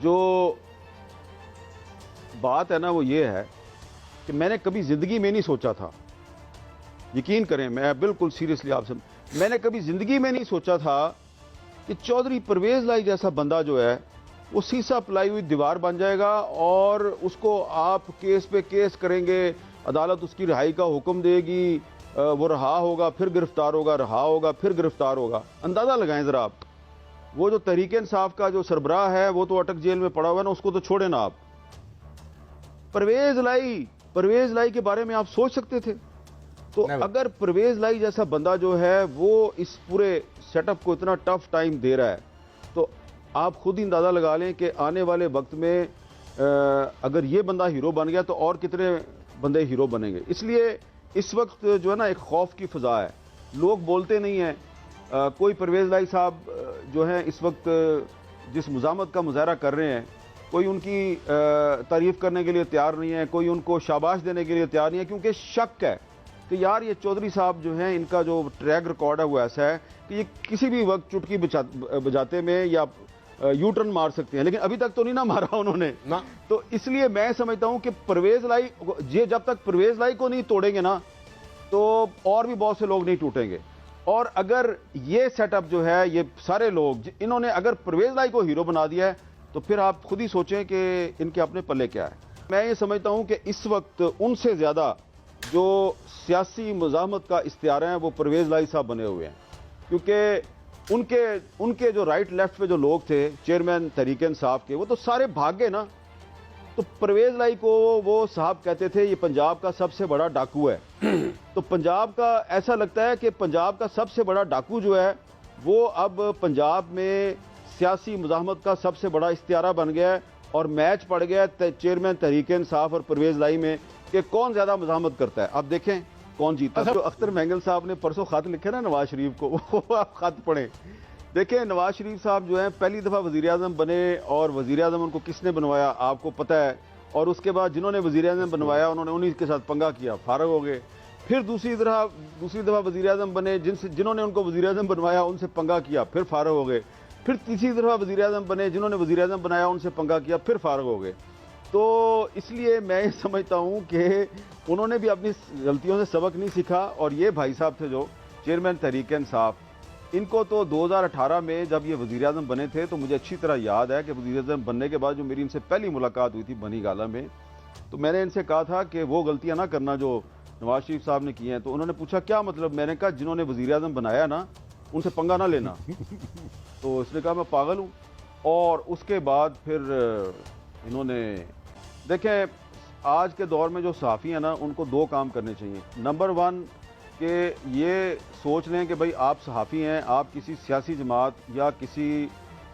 जो बात है ना वो ये है कि मैंने कभी ज़िंदगी में नहीं सोचा था, यकीन करें, मैं बिल्कुल सीरियसली आपसे, मैंने कभी ज़िंदगी में नहीं सोचा था कि चौधरी परवेज़ लाई जैसा बंदा जो है वो सीसा पलाई हुई दीवार बन जाएगा और उसको आप केस पे केस करेंगे, अदालत उसकी रिहाई का हुक्म देगी, वो रहा होगा फिर गिरफ्तार होगा, रहा होगा फिर गिरफ्तार होगा। अंदाज़ा लगाएं ज़रा आप, वो जो तहरीक इंसाफ का जो सरबराह है वो तो अटक जेल में पड़ा हुआ है ना, उसको तो छोड़े ना आप। परवेज़ लाई के बारे में आप सोच सकते थे? तो अगर परवेज़ लाई जैसा बंदा जो है वो इस पूरे सेटअप को इतना टफ टाइम दे रहा है, तो आप खुद ही अंदाज़ा लगा लें कि आने वाले वक्त में अगर ये बंदा हीरो बन गया तो और कितने बंदे हीरो बनेंगे। इसलिए इस वक्त जो है ना एक खौफ की फ़ज़ा है, लोग बोलते नहीं हैं। कोई परवेज़ लाई साहब जो हैं इस वक्त जिस मुज़ामत का मुज़ाहरा कर रहे हैं, कोई उनकी तारीफ़ करने के लिए तैयार नहीं है, कोई उनको शाबाश देने के लिए तैयार नहीं है, क्योंकि शक है कि यार ये चौधरी साहब जो हैं इनका जो ट्रैक रिकॉर्ड है वो ऐसा है कि ये किसी भी वक्त चुटकी बजाते में या यू टर्न मार सकते हैं, लेकिन अभी तक तो नहीं ना मारा उन्होंने ना। तो इसलिए मैं समझता हूं कि परवेज़ लाई ये जब तक परवेज़ लाई को नहीं तोड़ेंगे ना तो और भी बहुत से लोग नहीं टूटेंगे। और अगर ये सेटअप जो है, ये सारे लोग इन्होंने अगर परवेज़ लाई को हीरो बना दिया है तो फिर आप खुद ही सोचें कि इनके अपने पल्ले क्या है। मैं ये समझता हूं कि इस वक्त उनसे ज्यादा जो सियासी मुज़ाहमत का इख्तियार है वो परवेज़ लाई साहब बने हुए हैं, क्योंकि उनके जो राइट लेफ्ट पे जो लोग थे चेयरमैन तहरीक इंसाफ के, वो तो सारे भाग गए ना। तो परवेज़ लाई को वो साहब कहते थे ये पंजाब का सबसे बड़ा डाकू है। तो पंजाब का ऐसा लगता है कि पंजाब का सबसे बड़ा डाकू जो है वो अब पंजाब में सियासी मुज़ाहमत का सबसे बड़ा इख्तियारा बन गया है और मैच पड़ गया है चेयरमैन तहरीक इंसाफ और परवेज़ लाई में कि कौन ज्यादा मुज़ाहमत करता है। अब देखें कौन जीता। जो अख्तर महंगल साहब ने परसों खत लिखे ना नवाज शरीफ को, वो आप खत पढ़ें। देखें नवाज शरीफ साहब जो है पहली दफ़ा वज़ीर आज़म बने और वज़ीर आज़म उनको किसने बनवाया आपको पता है, और उसके बाद जिन्होंने वज़ीर आज़म बनवाया उन्होंने उन्हीं के साथ पंगा किया, फारग हो गए। फिर दूसरी दफ़ा वज़ीर आज़म बने जिन्होंने उनको वज़ीर आज़म बनवाया उनसे पंगा किया, फिर फारग हो गए। फिर तीसरी दफ़ा वज़ीर आज़म बने जिन्होंने वज़ीर आज़म बनाया उनसे पंगा किया, फिर फारग हो गए। तो इसलिए मैं ये समझता हूँ कि उन्होंने भी अपनी गलतियों से सबक नहीं सीखा। और ये भाई साहब थे जो चेयरमैन तहरीक इंसाफ, इनको तो 2018 में जब ये वज़ीर आज़म बने थे तो मुझे अच्छी तरह याद है कि वज़ीर आज़म बनने के बाद जो मेरी इनसे पहली मुलाकात हुई थी बनी गाला में, तो मैंने इनसे कहा था कि वो गलतियाँ ना करना जो नवाज शरीफ साहब ने की हैं। तो उन्होंने पूछा क्या मतलब, मैंने कहा जिन्होंने वज़ीर आज़म बनाया ना उनसे पंगा ना लेना। तो इसने कहा मैं पागल हूँ। और उसके बाद फिर इन्होंने, देखें आज के दौर में जो सहाफ़ी हैं ना उनको दो काम करने चाहिए। नंबर वन कि ये सोच लें कि भाई आप सहाफ़ी हैं, आप किसी सियासी जमात या किसी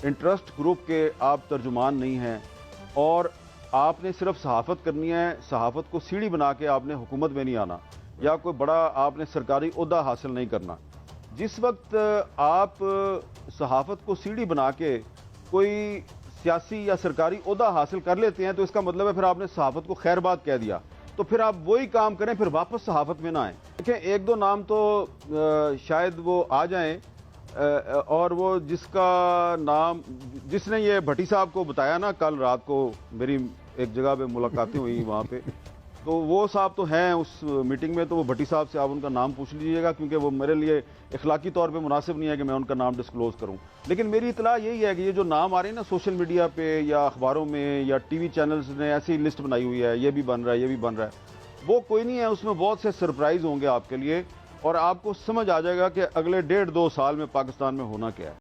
इंटरेस्ट ग्रुप के आप तर्जुमान नहीं हैं और आपने सिर्फ सहाफ़त करनी है। सहाफ़त को सीढ़ी बना के आपने हुकूमत में नहीं आना या कोई बड़ा आपने सरकारी ओहदा हासिल नहीं करना। जिस वक्त आप सहाफ़त को सीढ़ी बना के कोई सियासी या सरकारी ओहदा हासिल कर लेते हैं तो इसका मतलब है फिर आपने सहाफ़त को खैरबाद कह दिया। तो फिर आप वही काम करें, फिर वापस सहाफ़त में ना आए। देखें एक दो नाम तो शायद वो आ जाएं, और वो जिसका नाम जिसने ये भट्टी साहब को बताया ना, कल रात को मेरी एक जगह पे मुलाकातें हुई वहाँ पे, तो वो साहब तो हैं उस मीटिंग में, तो वो भट्टी साहब से आप उनका नाम पूछ लीजिएगा, क्योंकि वो मेरे लिए इखलाकी तौर पे मुनासिब नहीं है कि मैं उनका नाम डिस्क्लोज करूं। लेकिन मेरी इतला यही है कि ये जो नाम आ रहे हैं ना सोशल मीडिया पे या अखबारों में या टीवी चैनल्स ने ऐसी लिस्ट बनाई हुई है, ये भी बन रहा है ये भी बन रहा है, वो कोई नहीं है। उसमें बहुत से सरप्राइज होंगे आपके लिए और आपको समझ आ जाएगा कि अगले 1.5-2 साल में पाकिस्तान में होना क्या है।